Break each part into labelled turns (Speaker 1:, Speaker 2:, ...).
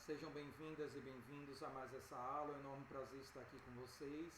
Speaker 1: Sejam bem-vindas e bem-vindos a mais essa aula. É um enorme prazer estar aqui com vocês.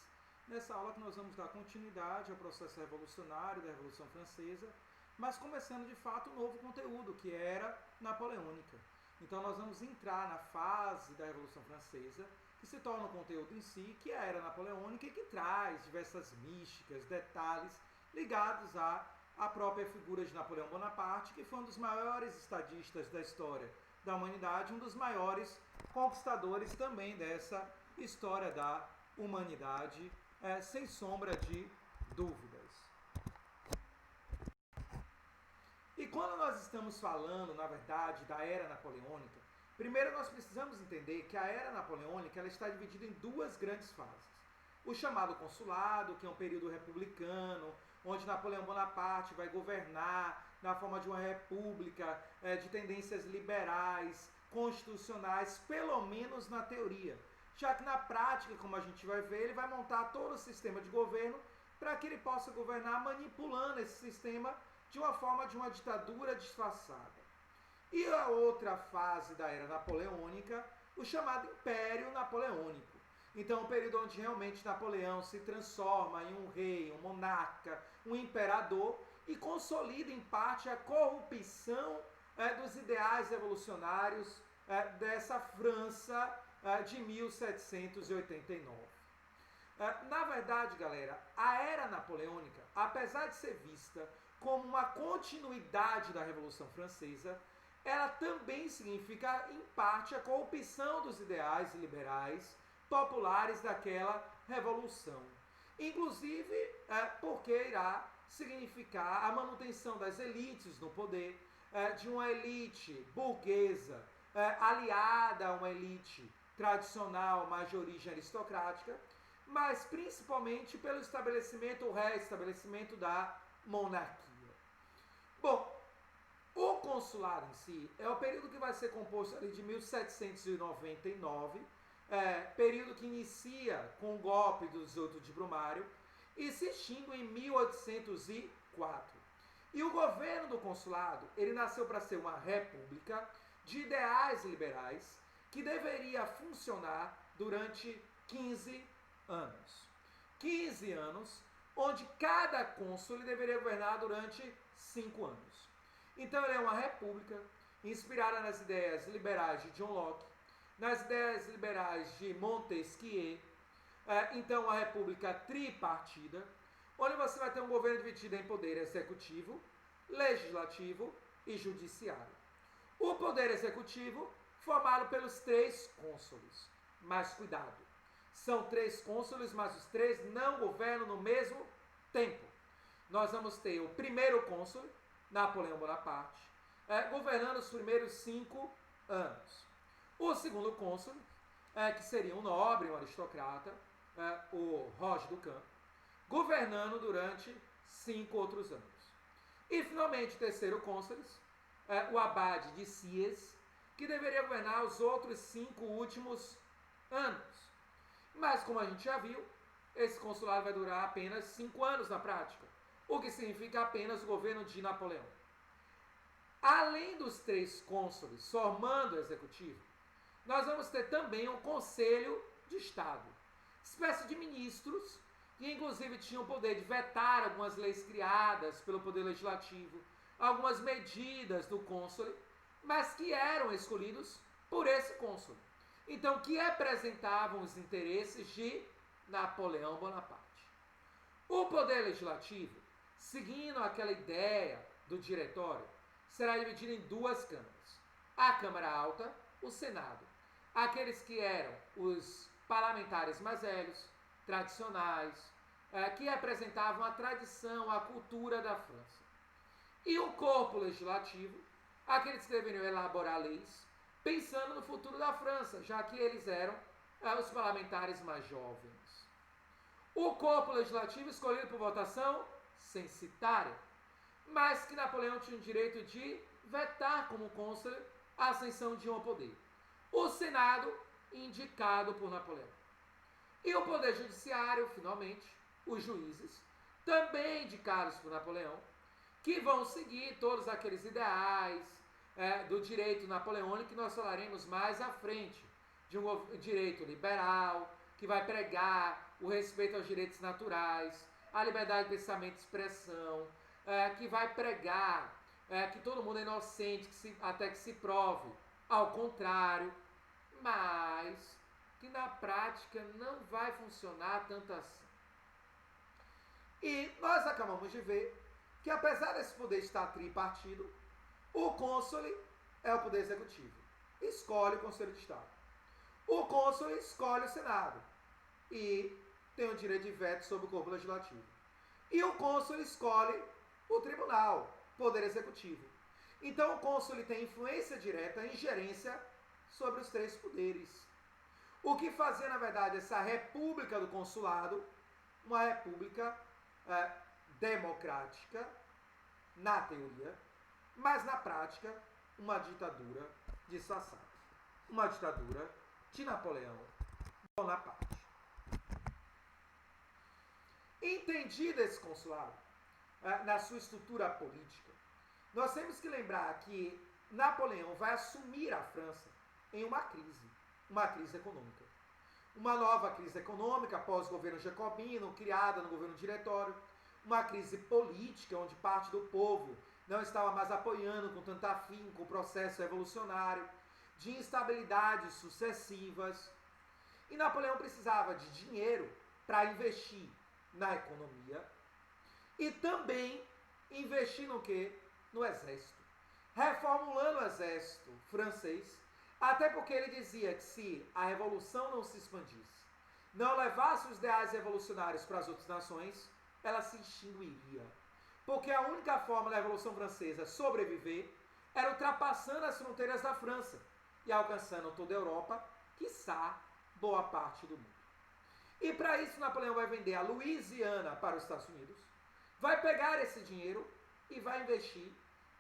Speaker 1: Nessa aula que nós vamos dar continuidade ao processo revolucionário da Revolução Francesa, mas começando de fato um novo conteúdo, que era napoleônica. Então nós vamos entrar na fase da Revolução Francesa, que se torna o conteúdo em si, que é a era napoleônica e que traz diversas místicas, detalhes ligados à própria figura de Napoleão Bonaparte, que foi um dos maiores estadistas da história da humanidade, um dos maiores conquistadores também dessa história da humanidade, sem sombra de dúvidas. E quando nós estamos falando, na verdade, da era napoleônica, primeiro nós precisamos entender que a era napoleônica ela está dividida em duas grandes fases. O chamado consulado, que é um período republicano, onde Napoleão Bonaparte vai governar na forma de uma república de tendências liberais, constitucionais, pelo menos na teoria. Já que na prática, como a gente vai ver, ele vai montar todo o sistema de governo para que ele possa governar manipulando esse sistema de uma forma de uma ditadura disfarçada. E a outra fase da era napoleônica, o chamado Império Napoleônico. Então, um período onde realmente Napoleão se transforma em um rei, um monarca, um imperador e consolida em parte a corrupção dos ideais revolucionários dessa França de 1789. Na verdade, galera, a era napoleônica, apesar de ser vista como uma continuidade da Revolução Francesa, ela também significa, em parte, a corrupção dos ideais liberais populares daquela revolução. Inclusive, porque irá significar a manutenção das elites no poder, de uma elite burguesa aliada a uma elite tradicional, mais de origem aristocrática, mas principalmente pelo estabelecimento ou reestabelecimento da monarquia. Bom, o consulado em si é o período que vai ser composto ali de 1799, período que inicia com o golpe do 18 de Brumário e se extingue em 1804. E o governo do consulado, ele nasceu para ser uma república de ideais liberais que deveria funcionar durante 15 anos. 15 anos, onde cada cônsul deveria governar durante 5 anos. Então ele é uma república inspirada nas ideias liberais de John Locke, nas ideias liberais de Montesquieu, então uma república tripartida, onde você vai ter um governo dividido em poder executivo, legislativo e judiciário. O poder executivo formado pelos 3 cônsules. Mas cuidado, são 3 cônsules, mas os 3 não governam no mesmo tempo. Nós vamos ter o primeiro cônsul, Napoleão Bonaparte, governando os primeiros 5 anos. O segundo cônsul, que seria um nobre, um aristocrata, o Roger Ducan, governando durante 5 outros anos. E, finalmente, o terceiro cônsul, o abade de Sieyès, que deveria governar os outros 5 últimos anos. Mas, como a gente já viu, esse consulado vai durar apenas 5 anos na prática, o que significa apenas o governo de Napoleão. Além dos 3 cônsules formando o executivo, nós vamos ter também um Conselho de Estado, espécie de ministros que inclusive tinham o poder de vetar algumas leis criadas pelo Poder Legislativo, algumas medidas do cônsul, mas que eram escolhidos por esse cônsul. Então, que representavam os interesses de Napoleão Bonaparte. O Poder Legislativo, seguindo aquela ideia do diretório, será dividido em 2 câmaras. A Câmara Alta, o Senado. Aqueles que eram os parlamentares mais velhos, tradicionais, que representavam a tradição, a cultura da França. E o corpo legislativo, aqueles que deveriam elaborar leis, pensando no futuro da França, já que eles eram os parlamentares mais jovens. O corpo legislativo escolhido por votação censitária, mas que Napoleão tinha o direito de vetar como cônsul a ascensão de um ao poder. O Senado, indicado por Napoleão. E o Poder Judiciário, finalmente, os juízes, também indicados por Napoleão, que vão seguir todos aqueles ideais do direito napoleônico, que nós falaremos mais à frente, de um direito liberal, que vai pregar o respeito aos direitos naturais, a liberdade de pensamento e expressão, que vai pregar que todo mundo é inocente, até que se prove ao contrário, mas que na prática não vai funcionar tanto assim. E nós acabamos de ver que, apesar desse poder estar tripartido, o cônsule é o poder executivo, escolhe o Conselho de Estado. O cônsule escolhe o Senado e tem o direito de veto sobre o corpo legislativo. E o cônsule escolhe o tribunal, poder executivo. Então o cônsule tem influência direta, ingerência sobre os três poderes. O que fazia, na verdade, essa república do consulado, uma república democrática, na teoria, mas na prática, uma ditadura disfarçada. Uma ditadura de Napoleão Bonaparte. Entendido esse consulado, na sua estrutura política, nós temos que lembrar que Napoleão vai assumir a França em uma crise econômica. Uma nova crise econômica após o governo jacobino, criada no governo diretório, uma crise política, onde parte do povo não estava mais apoiando com tanto afinco o processo revolucionário, de instabilidades sucessivas. E Napoleão precisava de dinheiro para investir na economia e também investir no quê? No exército. Reformulando o exército francês, até porque ele dizia que se a revolução não se expandisse, não levasse os ideais revolucionários para as outras nações, ela se extinguiria. Porque a única forma da Revolução Francesa sobreviver era ultrapassando as fronteiras da França e alcançando toda a Europa, quiçá boa parte do mundo. E para isso Napoleão vai vender a Louisiana para os Estados Unidos, vai pegar esse dinheiro e vai investir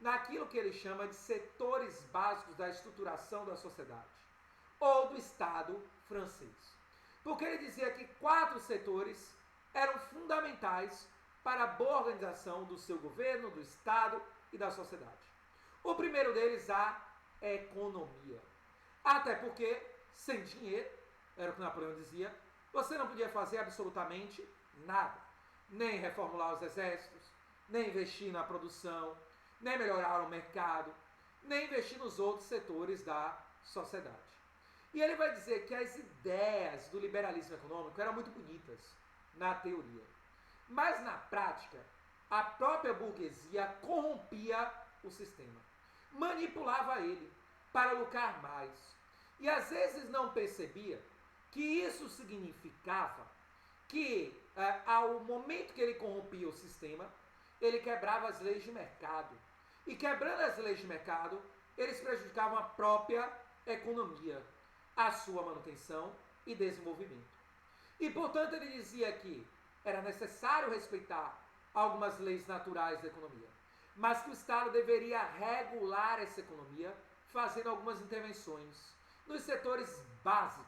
Speaker 1: naquilo que ele chama de setores básicos da estruturação da sociedade, ou do Estado francês. Porque ele dizia que 4 setores eram fundamentais para a boa organização do seu governo, do Estado e da sociedade. O primeiro deles, a economia. Até porque, sem dinheiro, era o que Napoleão dizia, você não podia fazer absolutamente nada. Nem reformular os exércitos, nem investir na produção, nem melhorar o mercado, nem investir nos outros setores da sociedade. E ele vai dizer que as ideias do liberalismo econômico eram muito bonitas na teoria, mas na prática, a própria burguesia corrompia o sistema, manipulava ele para lucrar mais. E às vezes não percebia que isso significava que, ao momento que ele corrompia o sistema, ele quebrava as leis de mercado. E quebrando as leis de mercado, eles prejudicavam a própria economia, a sua manutenção e desenvolvimento. E, portanto, ele dizia que era necessário respeitar algumas leis naturais da economia, mas que o Estado deveria regular essa economia, fazendo algumas intervenções nos setores básicos.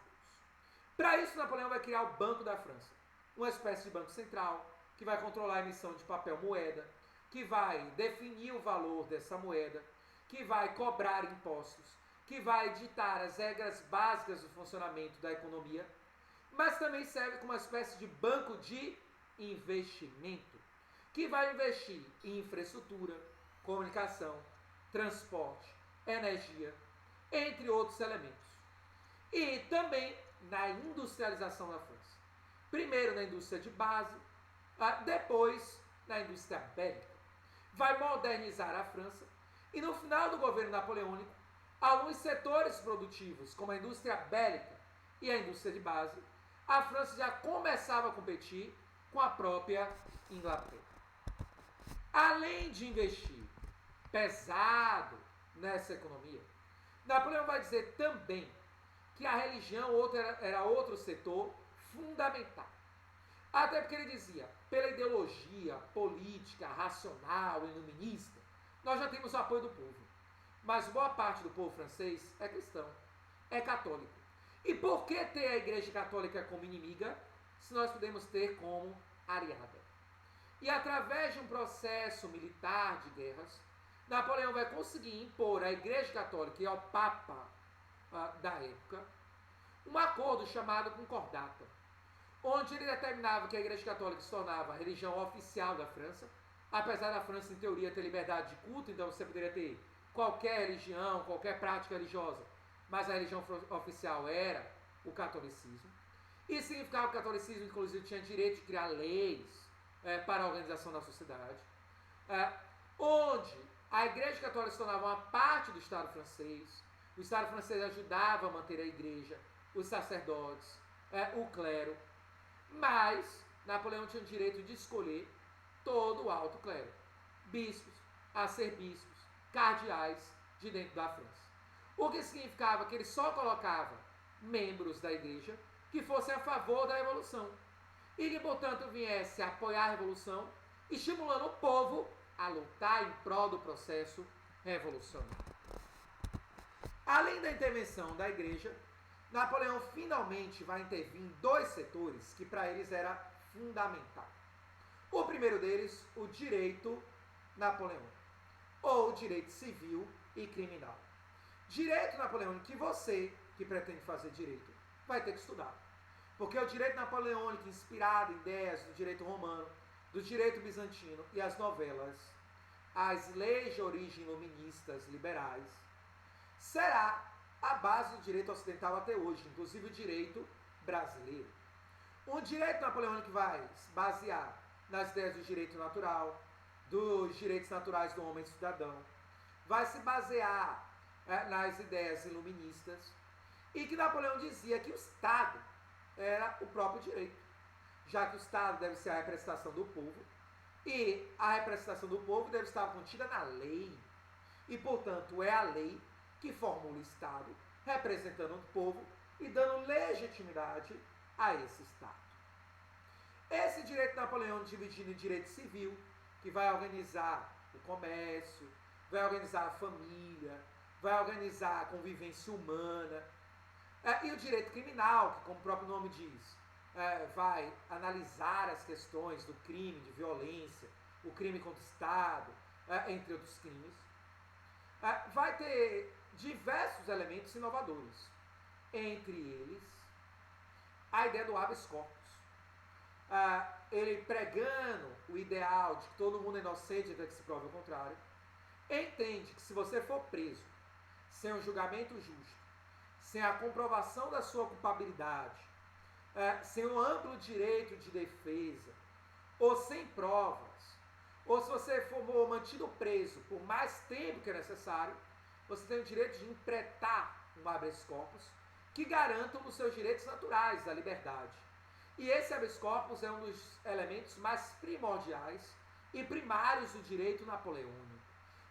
Speaker 1: Para isso, Napoleão vai criar o Banco da França, uma espécie de banco central, que vai controlar a emissão de papel moeda, que vai definir o valor dessa moeda, que vai cobrar impostos, que vai ditar as regras básicas do funcionamento da economia, mas também serve como uma espécie de banco de investimento, que vai investir em infraestrutura, comunicação, transporte, energia, entre outros elementos. E também na industrialização da França. Primeiro na indústria de base, depois na indústria bélica. Vai modernizar a França e no final do governo napoleônico, alguns setores produtivos, como a indústria bélica e a indústria de base, a França já começava a competir com a própria Inglaterra. Além de investir pesado nessa economia, Napoleão vai dizer também que a religião era outro setor fundamental. Até porque ele dizia, pela ideologia política, racional, iluminista, nós já temos o apoio do povo. Mas boa parte do povo francês é cristão, é católico. E por que ter a Igreja Católica como inimiga, se nós podemos ter como aliada? E através de um processo militar de guerras, Napoleão vai conseguir impor à Igreja Católica e ao Papa da época um acordo chamado Concordata, onde ele determinava que a Igreja Católica se tornava a religião oficial da França, apesar da França, em teoria, ter liberdade de culto, então você poderia ter qualquer religião, qualquer prática religiosa, mas a religião oficial era o catolicismo. Isso significava que o catolicismo, inclusive, tinha direito de criar leis para a organização da sociedade, onde a Igreja Católica se tornava uma parte do Estado francês, o Estado francês ajudava a manter a Igreja, os sacerdotes, o clero, mas Napoleão tinha o direito de escolher todo o alto clero, bispos, arcebispos, cardeais de dentro da França. O que significava que ele só colocava membros da igreja que fossem a favor da revolução e que, portanto, viesse a apoiar a revolução, estimulando o povo a lutar em prol do processo revolucionário. Além da intervenção da igreja, Napoleão finalmente vai intervir em dois setores que para eles era fundamental. O primeiro deles, o direito napoleônico, ou direito civil e criminal. Direito napoleônico que você, que pretende fazer direito, vai ter que estudar. Porque o direito napoleônico, inspirado em ideias do direito romano, do direito bizantino e as novelas, as leis de origem iluministas liberais, será a base do direito ocidental até hoje, inclusive o direito brasileiro. Um direito napoleônico que vai se basear nas ideias do direito natural, dos direitos naturais do homem cidadão, vai se basear nas ideias iluministas, e que Napoleão dizia que o Estado era o próprio direito, já que o Estado deve ser a representação do povo, e a representação do povo deve estar contida na lei, e portanto é a lei que formula o Estado, representando o povo e dando legitimidade a esse Estado. Esse direito napoleônico dividido em direito civil, que vai organizar o comércio, vai organizar a família, vai organizar a convivência humana, e o direito criminal, que como o próprio nome diz, vai analisar as questões do crime, de violência, o crime contra o Estado, entre outros crimes, vai ter diversos elementos inovadores. Entre eles, a ideia do habeas corpus. Ele pregando o ideal de que todo mundo é inocente até que se prove o contrário, entende que se você for preso sem um julgamento justo, sem a comprovação da sua culpabilidade, sem um amplo direito de defesa, ou sem provas, ou se você for mantido preso por mais tempo que é necessário, você tem o direito de impretar um habeas corpus que garantam os seus direitos naturais, da liberdade. E esse habeas corpus é um dos elementos mais primordiais e primários do direito napoleônico,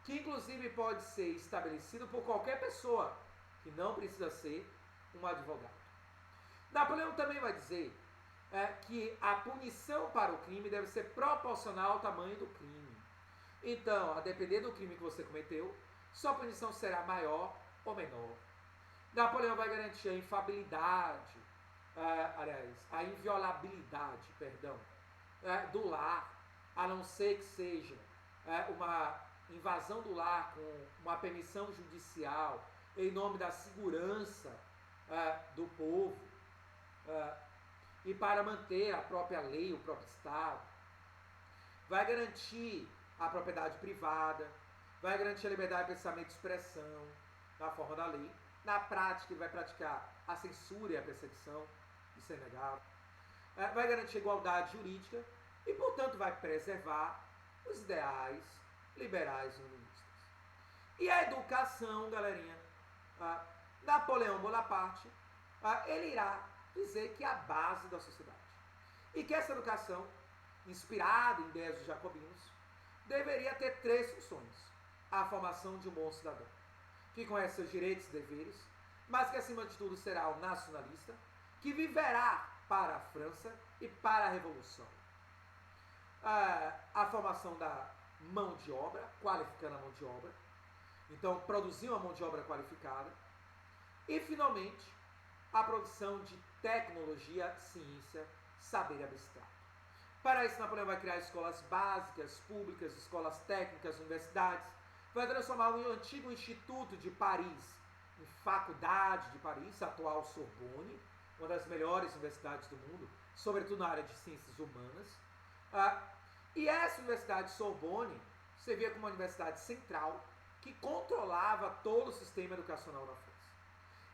Speaker 1: que inclusive pode ser estabelecido por qualquer pessoa, que não precisa ser um advogado. Napoleão também vai dizer que a punição para o crime deve ser proporcional ao tamanho do crime. Então, a depender do crime que você cometeu, sua punição será maior ou menor. Napoleão vai garantir a infabilidade, a inviolabilidade, do lar, a não ser que seja uma invasão do lar com uma permissão judicial em nome da segurança do povo e para manter a própria lei, o próprio Estado. Vai garantir a propriedade privada, vai garantir a liberdade de pensamento e expressão na forma da lei. Na prática, ele vai praticar a censura e a perseguição, isso é inegável. Vai garantir a igualdade jurídica e, portanto, vai preservar os ideais liberais e humanistas. E a educação, galerinha, Napoleão Bonaparte, ele irá dizer que é a base da sociedade. E que essa educação, inspirada em ideias dos jacobinos, deveria ter três funções. A formação de um bom cidadão, que conhece seus direitos e deveres, mas que acima de tudo será um nacionalista, que viverá para a França e para a Revolução. A formação da mão de obra, qualificando a mão de obra, então produzir uma mão de obra qualificada, e finalmente a produção de tecnologia, ciência, saber abstrato. Para isso, Napoleão vai criar escolas básicas, públicas, escolas técnicas, universidades, vai transformar o antigo Instituto de Paris em Faculdade de Paris, atual Sorbonne, uma das melhores universidades do mundo, sobretudo na área de ciências humanas. E essa universidade Sorbonne servia como uma universidade central que controlava todo o sistema educacional da França.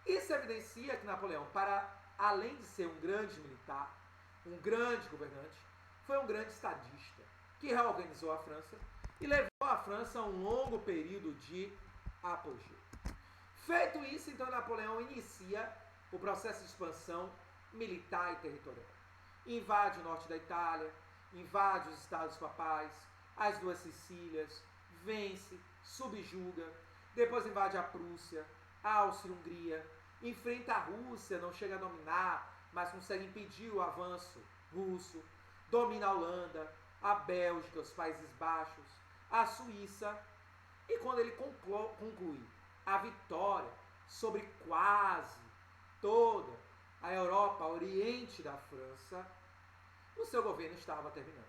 Speaker 1: Isso evidencia que Napoleão, para além de ser um grande militar, um grande governante, foi um grande estadista, que reorganizou a França e levou a França a um longo período de apogeu. Feito isso, então Napoleão inicia o processo de expansão militar e territorial. Invade o norte da Itália, invade os estados papais, as duas Sicílias, vence, subjuga, depois invade a Prússia, a Áustria-Hungria, enfrenta a Rússia, não chega a dominar, mas consegue impedir o avanço russo, domina a Holanda, a Bélgica, os Países Baixos, a Suíça, e quando ele conclui a vitória sobre quase toda a Europa, oriente da França, o seu governo estava terminando.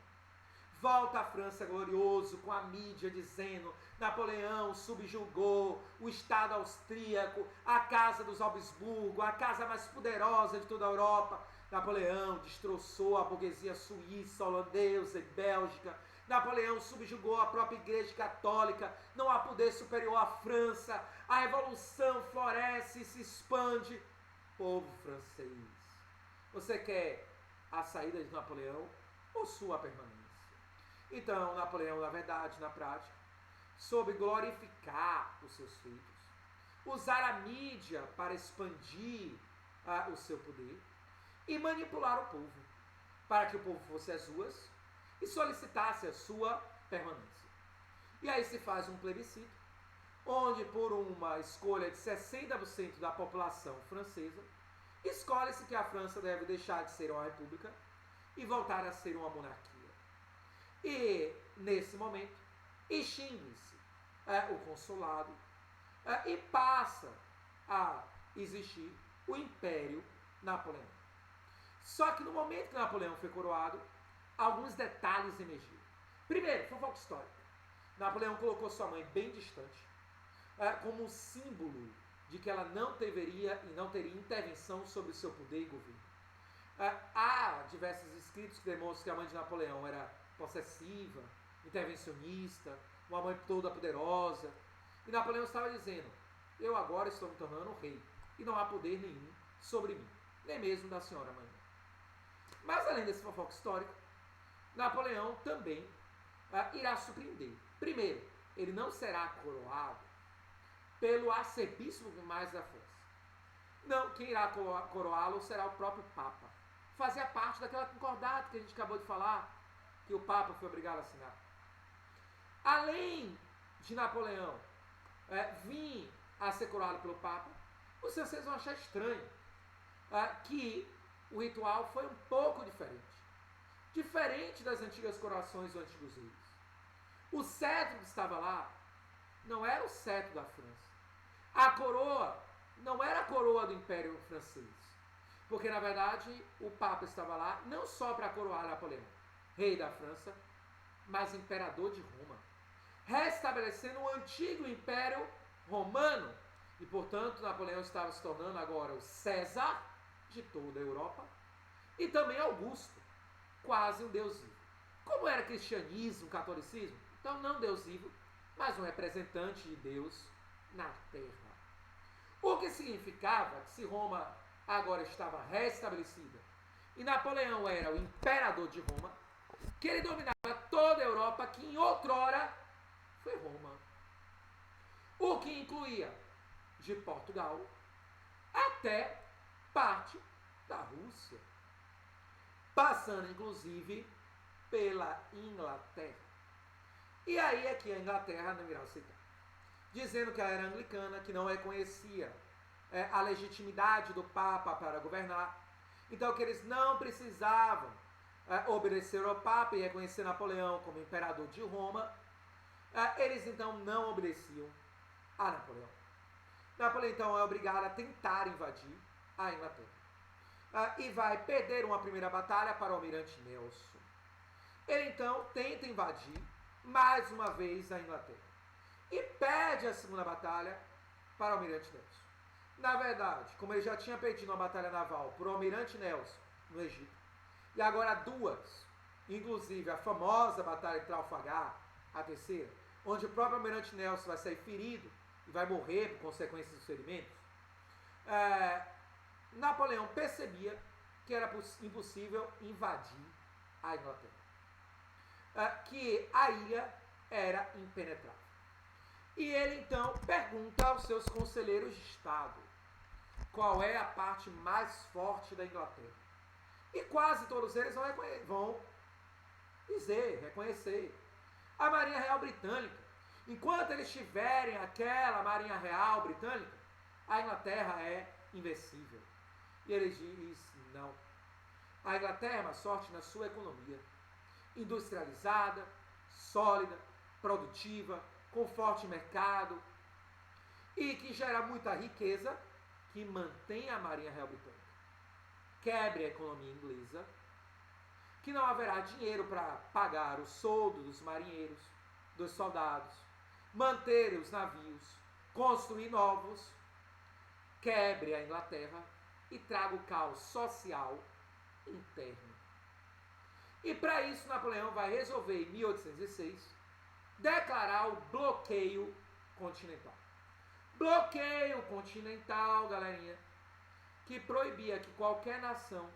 Speaker 1: Volta à França glorioso, com a mídia dizendo: Napoleão subjugou o Estado austríaco, a casa dos Habsburgo, a casa mais poderosa de toda a Europa. Napoleão destroçou a burguesia suíça, holandesa e bélgica. Napoleão subjugou a própria Igreja Católica. Não há poder superior à França. A revolução floresce e se expande. Povo francês, você quer a saída de Napoleão ou sua permanência? Então, Napoleão, na verdade, na prática, soube glorificar os seus feitos, usar a mídia para expandir o seu poder e manipular o povo, para que o povo fosse às ruas e solicitasse a sua permanência. E aí se faz um plebiscito, onde por uma escolha de 60% da população francesa, escolhe-se que a França deve deixar de ser uma república e voltar a ser uma monarquia. E, nesse momento, extingue-se o consulado e passa a existir o Império Napoleão. Só que no momento que Napoleão foi coroado, alguns detalhes emergiram. Primeiro, fofoca histórica. Napoleão colocou sua mãe bem distante, como um símbolo de que ela não deveria e não teria intervenção sobre o seu poder e governo. Há diversos escritos que demonstram que a mãe de Napoleão era possessiva, intervencionista, uma mãe toda poderosa. E Napoleão estava dizendo: eu agora estou me tornando rei e não há poder nenhum sobre mim, nem mesmo da senhora mãe. Mas além desse fofoca histórico, Napoleão também irá surpreender. Primeiro, ele não será coroado pelo arcebispo mais da França. Não, quem irá coroá-lo será o próprio Papa. Fazia parte daquela concordata que a gente acabou de falar, que o Papa foi obrigado a assinar. Além de Napoleão vir a ser coroado pelo Papa, os franceses vão achar estranho que o ritual foi um pouco diferente. Diferente das antigas coroações dos antigos reis. O cetro que estava lá não era o cetro da França. A coroa não era a coroa do Império Francês. Porque, na verdade, o Papa estava lá não só para coroar Napoleão, rei da França, mas imperador de Roma, restabelecendo o antigo Império Romano. E, portanto, Napoleão estava se tornando agora o César de toda a Europa e também Augusto, quase um deus vivo. Como era cristianismo, catolicismo? Então, não Deus vivo, mas um representante de Deus na terra. O que significava que se Roma agora estava restabelecida e Napoleão era o imperador de Roma, que ele dominava toda a Europa, que em outrora foi Roma. O que incluía de Portugal até parte da Rússia, passando inclusive pela Inglaterra. E aí é que a Inglaterra não irá aceitar, dizendo que ela era anglicana, que não reconhecia a legitimidade do Papa para governar, então que eles não precisavam obedecer ao Papa e reconhecer Napoleão como imperador de Roma. Eles então não obedeciam a Napoleão. Napoleão então é obrigado a tentar invadir a Inglaterra e vai perder uma primeira batalha para o almirante Nelson. Ele então tenta invadir mais uma vez a Inglaterra e perde a segunda batalha para o Almirante Nelson. Na verdade, como ele já tinha perdido uma batalha naval por Almirante Nelson no Egito, e agora duas, inclusive a famosa Batalha de Trafalgar, a terceira, onde o próprio Almirante Nelson vai sair ferido e vai morrer por consequência dos ferimentos, Napoleão percebia que era impossível invadir a Inglaterra, que a ilha era impenetrável. E ele então pergunta aos seus conselheiros de Estado qual é a parte mais forte da Inglaterra. E quase todos eles vão reconhecer a Marinha Real Britânica. Enquanto eles tiverem aquela Marinha Real Britânica, a Inglaterra é invencível. E ele diz não. A Inglaterra é uma sorte na sua economia, industrializada, sólida, produtiva, com forte mercado e que gera muita riqueza, que mantém a Marinha Real Britânica. Quebre a economia inglesa, que não haverá dinheiro para pagar o soldo dos marinheiros, dos soldados, manter os navios, construir novos, quebre a Inglaterra e traga o caos social interno. E para isso Napoleão vai resolver em 1806 declarar o bloqueio continental. Bloqueio continental, galerinha, que proibia que qualquer nação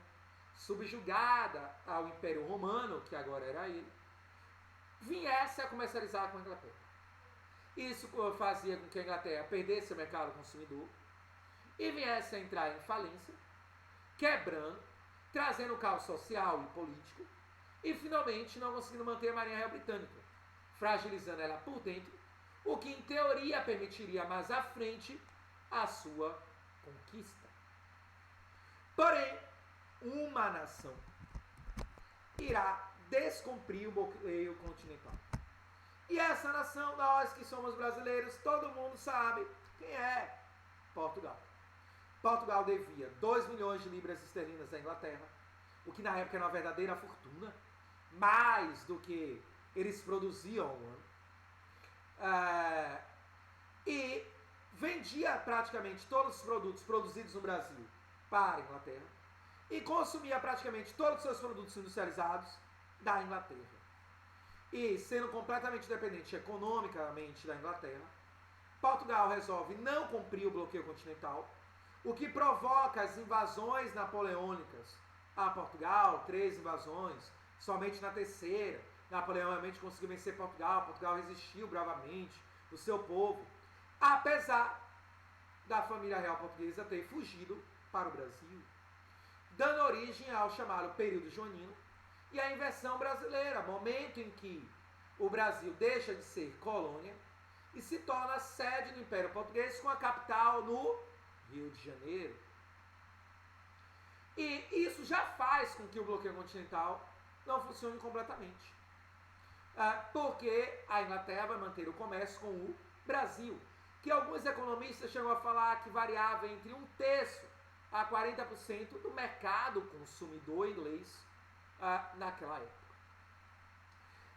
Speaker 1: subjugada ao Império Romano, que agora era ele, viesse a comercializar com a Inglaterra. Isso fazia com que a Inglaterra perdesse o mercado consumidor e viesse a entrar em falência, quebrando, trazendo caos social e político e finalmente não conseguindo manter a Marinha Real Britânica, fragilizando ela por dentro, o que em teoria permitiria mais à frente a sua conquista. Porém, uma nação irá descumprir o bloqueio continental. E essa nação, nós que somos brasileiros, todo mundo sabe quem é: Portugal. Portugal devia 2 milhões de libras esterlinas à Inglaterra, o que na época era uma verdadeira fortuna, mais do que eles produziam ao ano. E vendia praticamente todos os produtos produzidos no Brasil para a Inglaterra e consumia praticamente todos os seus produtos industrializados da Inglaterra. E sendo completamente dependente economicamente da Inglaterra, Portugal resolve não cumprir o bloqueio continental, o que provoca as invasões napoleônicas a Portugal, 3 invasões, somente na terceira Napoleão realmente conseguiu vencer Portugal, Portugal resistiu bravamente, o seu povo, apesar da família real portuguesa ter fugido para o Brasil, dando origem ao chamado período joanino e a inversão brasileira, momento em que o Brasil deixa de ser colônia e se torna sede do Império Português com a capital no Rio de Janeiro. E isso já faz com que o bloqueio continental não funcione completamente. Porque a Inglaterra vai manter o comércio com o Brasil, que alguns economistas chegam a falar que variava entre 1/3 a 40% do mercado consumidor inglês naquela época.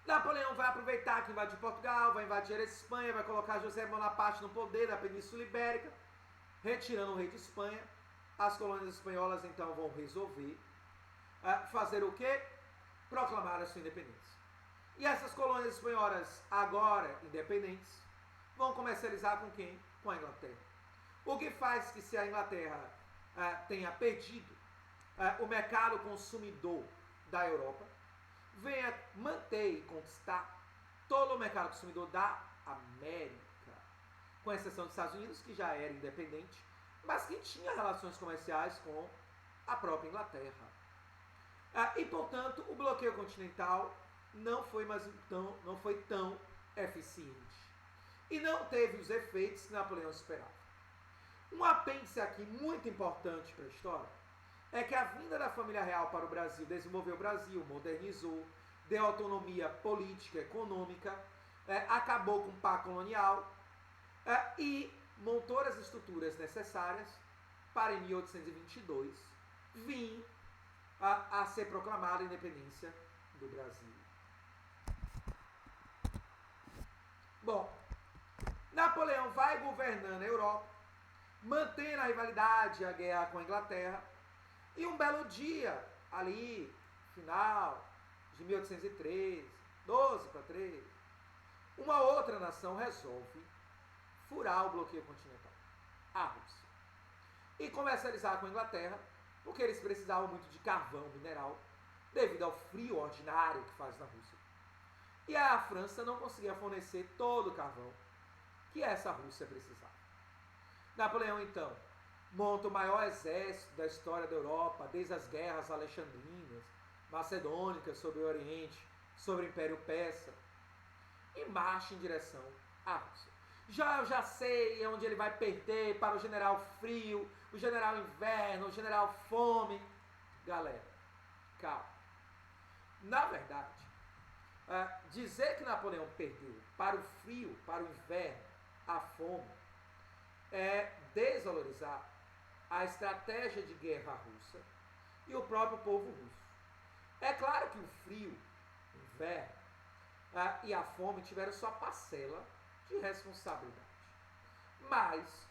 Speaker 1: Napoleão vai aproveitar que invadiu Portugal, vai invadir a Espanha, vai colocar José Bonaparte no poder da Península Ibérica, retirando o rei de Espanha. As colônias espanholas então vão resolver fazer o quê? Proclamar a sua independência. E essas colônias espanholas, agora independentes, vão comercializar com quem? Com a Inglaterra. O que faz que, se a Inglaterra tenha perdido o mercado consumidor da Europa, venha manter e conquistar todo o mercado consumidor da América, com exceção dos Estados Unidos, que já era independente, mas que tinha relações comerciais com a própria Inglaterra. E, portanto, o bloqueio continental não foi tão eficiente e não teve os efeitos que Napoleão esperava. Um apêndice aqui muito importante para a história é que a vinda da família real para o Brasil desenvolveu o Brasil, modernizou, deu autonomia política, econômica, acabou com o pacto colonial e montou as estruturas necessárias para, em 1822, vir a ser proclamada a independência do Brasil. Bom, Napoleão vai governando a Europa, mantendo a rivalidade e a guerra com a Inglaterra, e um belo dia, ali, final de 1813, 12 para 13, uma outra nação resolve furar o bloqueio continental, a Rússia, e comercializar com a Inglaterra, porque eles precisavam muito de carvão mineral, devido ao frio ordinário que faz na Rússia. E a França não conseguia fornecer todo o carvão que essa Rússia precisava. Napoleão, então, monta o maior exército da história da Europa, desde as guerras alexandrinas, macedônicas sobre o Oriente, sobre o Império Persa, e marcha em direção à Rússia. Já sei onde ele vai perder para o general frio, o general inverno, o general fome. Galera, calma. Na verdade, dizer que Napoleão perdeu para o frio, para o inverno, a fome, é desvalorizar a estratégia de guerra russa e o próprio povo russo. É claro que o frio, o inverno e a fome tiveram sua parcela de responsabilidade. Mas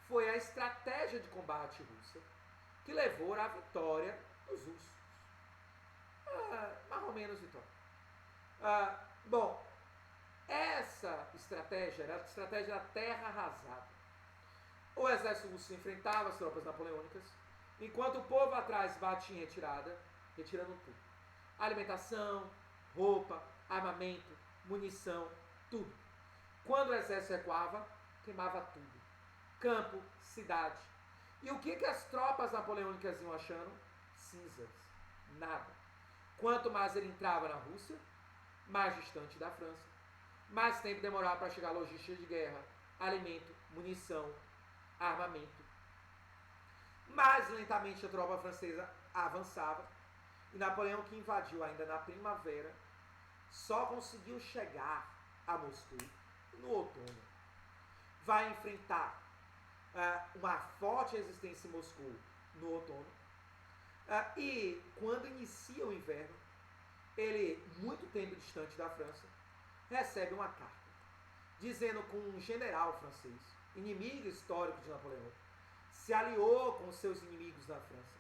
Speaker 1: foi a estratégia de combate russa que levou à vitória dos russos. Mais ou menos vitória. Bom, essa estratégia era a estratégia da terra arrasada. O exército russo enfrentava as tropas napoleônicas, enquanto o povo atrás batia em retirada, retirando tudo. Alimentação, roupa, armamento, munição, tudo. Quando o exército recuava, queimava tudo. Campo, cidade. E o que as tropas napoleônicas iam achando? Cinzas. Nada. Quanto mais ele entrava na Rússia, mais distante da França, mais tempo demorava para chegar a logística de guerra, alimento, munição, armamento. Mais lentamente a tropa francesa avançava, e Napoleão, que invadiu ainda na primavera, só conseguiu chegar a Moscou no outono. Vai enfrentar uma forte resistência em Moscou no outono, e quando inicia o inverno, ele, muito tempo distante da França, recebe uma carta dizendo que um general francês, inimigo histórico de Napoleão, se aliou com seus inimigos na França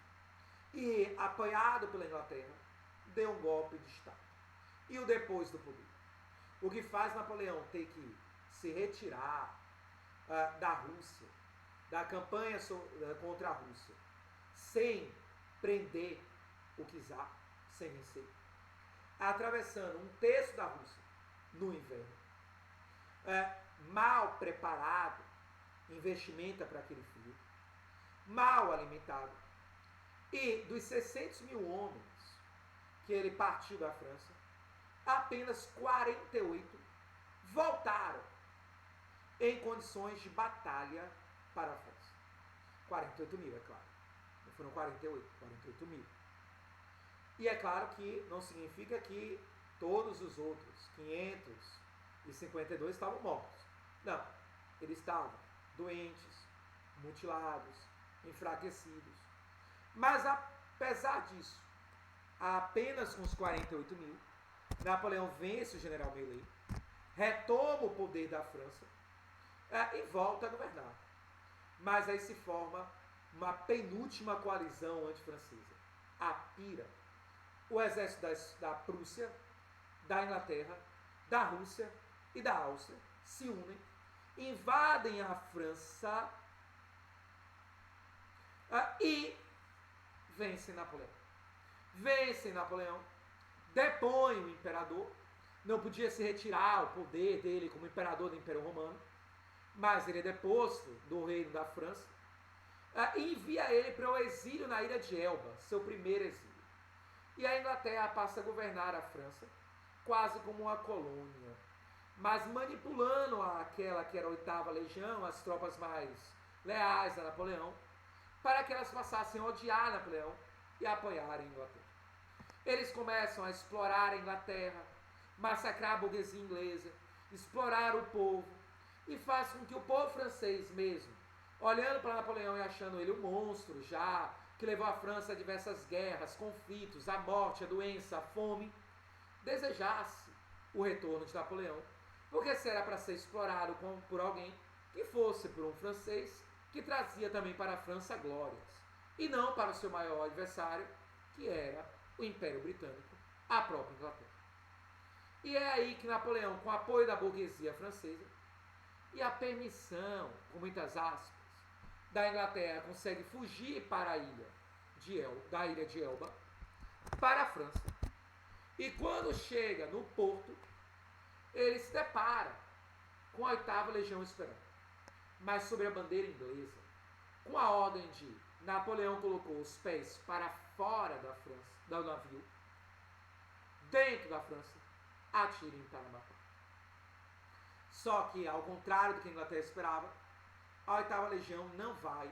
Speaker 1: e, apoiado pela Inglaterra, deu um golpe de Estado e o depôs do poder. O que faz Napoleão ter que se retirar da Rússia, da campanha contra a Rússia, sem prender o czar, sem vencer, atravessando um terço da Rússia no inverno, mal preparado em vestimenta para aquele frio, mal alimentado, e dos 600 mil homens que ele partiu da França, apenas 48 voltaram em condições de batalha para a França. 48 mil, é claro. Não foram 48 mil. E é claro que não significa que todos os outros 552 estavam mortos. Não, eles estavam doentes, mutilados, enfraquecidos. Mas apesar disso, apenas com os 48 mil, Napoleão vence o general Meillet, retoma o poder da França e volta a governar. Mas aí se forma uma penúltima coalizão antifrancesa, a Pira. O exército da Prússia, da Inglaterra, da Rússia e da Áustria se unem, invadem a França e vencem Napoleão. Vencem Napoleão, depõem o imperador, não podia se retirar o poder dele como imperador do Império Romano, mas ele é deposto do reino da França, e envia ele para o exílio na ilha de Elba, seu primeiro exílio. E a Inglaterra passa a governar a França quase como uma colônia, mas manipulando aquela que era a 8ª Legião, as tropas mais leais a Napoleão, para que elas passassem a odiar Napoleão e a apoiarem a Inglaterra. Eles começam a explorar a Inglaterra, massacrar a burguesia inglesa, explorar o povo, e faz com que o povo francês mesmo, olhando para Napoleão e achando ele um monstro já, que levou a França a diversas guerras, conflitos, a morte, a doença, a fome, desejasse o retorno de Napoleão Porque se era para ser explorado por alguém que fosse por um francês que trazia também para a França glórias, e não para o seu maior adversário, que era o Império Britânico, a própria Inglaterra. E é aí que Napoleão, com o apoio da burguesia francesa e a permissão, com muitas aspas, da Inglaterra, consegue fugir para a ilha da ilha de Elba para a França. E quando chega no porto, ele se depara com a 8ª Legião Esperada, mas sob a bandeira inglesa, com a ordem de Napoleão colocou os pés para fora da França, do navio, dentro da França, atirem para matar. Só que, ao contrário do que a Inglaterra esperava, a 8ª Legião não vai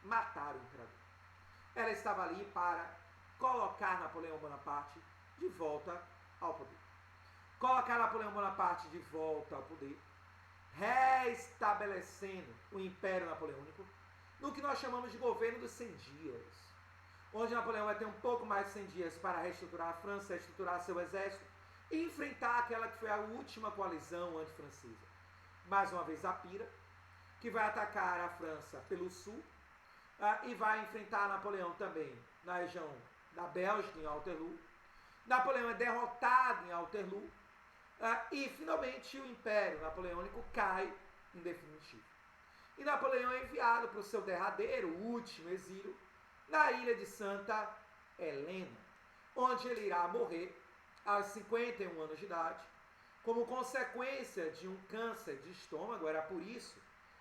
Speaker 1: matar o imperador. Ela estava ali para colocar Napoleão Bonaparte de volta ao poder. Colocar Napoleão Bonaparte de volta ao poder, reestabelecendo o Império Napoleônico no que nós chamamos de governo dos 100 dias, onde Napoleão vai ter um pouco mais de 100 dias para reestruturar a França, reestruturar seu exército e enfrentar aquela que foi a última coalizão antifrancesa. Mais uma vez a Pira, que vai atacar a França pelo sul, e vai enfrentar Napoleão também na região da Bélgica, em Waterloo. Napoleão é derrotado em Waterloo, e finalmente o Império Napoleônico cai em definitivo. E Napoleão é enviado para o seu derradeiro, último exílio, na ilha de Santa Helena, onde ele irá morrer aos 51 anos de idade, como consequência de um câncer de estômago. Era por isso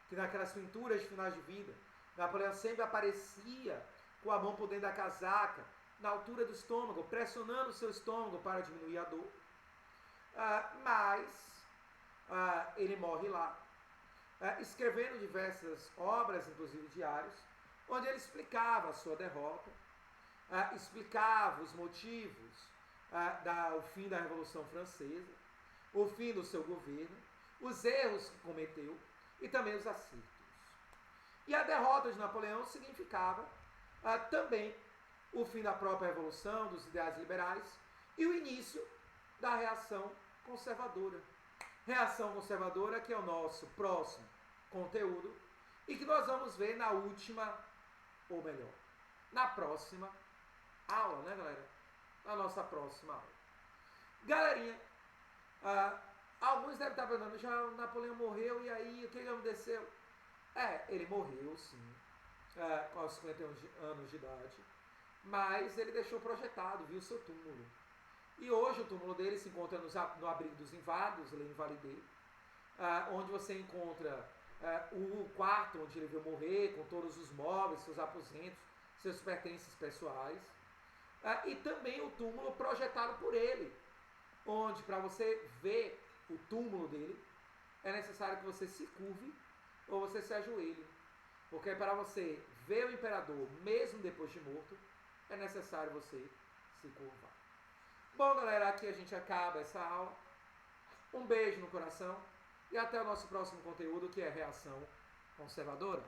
Speaker 1: que naquelas pinturas de finais de vida, Napoleão sempre aparecia com a mão por dentro da casaca, na altura do estômago, pressionando o seu estômago para diminuir a dor. Mas ele morre lá, escrevendo diversas obras, inclusive diários, onde ele explicava a sua derrota, explicava os motivos do fim da Revolução Francesa, o fim do seu governo, os erros que cometeu e também os acertos. E a derrota de Napoleão significava também o fim da própria Revolução, dos ideais liberais e o início da reação conservadora. Reação conservadora que é o nosso próximo conteúdo e que nós vamos ver na última, ou melhor, na próxima aula, né, galera? Na nossa próxima aula. Galerinha, alguns devem estar perguntando, já o Napoleão morreu e aí o que aconteceu? Ele morreu sim, aos 51 anos de idade, mas ele deixou projetado, viu, seu túmulo. E hoje o túmulo dele se encontra no abrigo dos inválidos, lá em Validé, onde você encontra o quarto onde ele veio morrer, com todos os móveis, seus aposentos, seus pertences pessoais, e também o túmulo projetado por ele, onde para você ver o túmulo dele, é necessário que você se curve ou você se ajoelhe, porque para você ver o imperador, mesmo depois de morto, é necessário você se curvar. Bom, galera, aqui a gente acaba essa aula. Um beijo no coração e até o nosso próximo conteúdo, que é Reação Conservadora.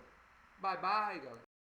Speaker 1: Bye, bye, galera.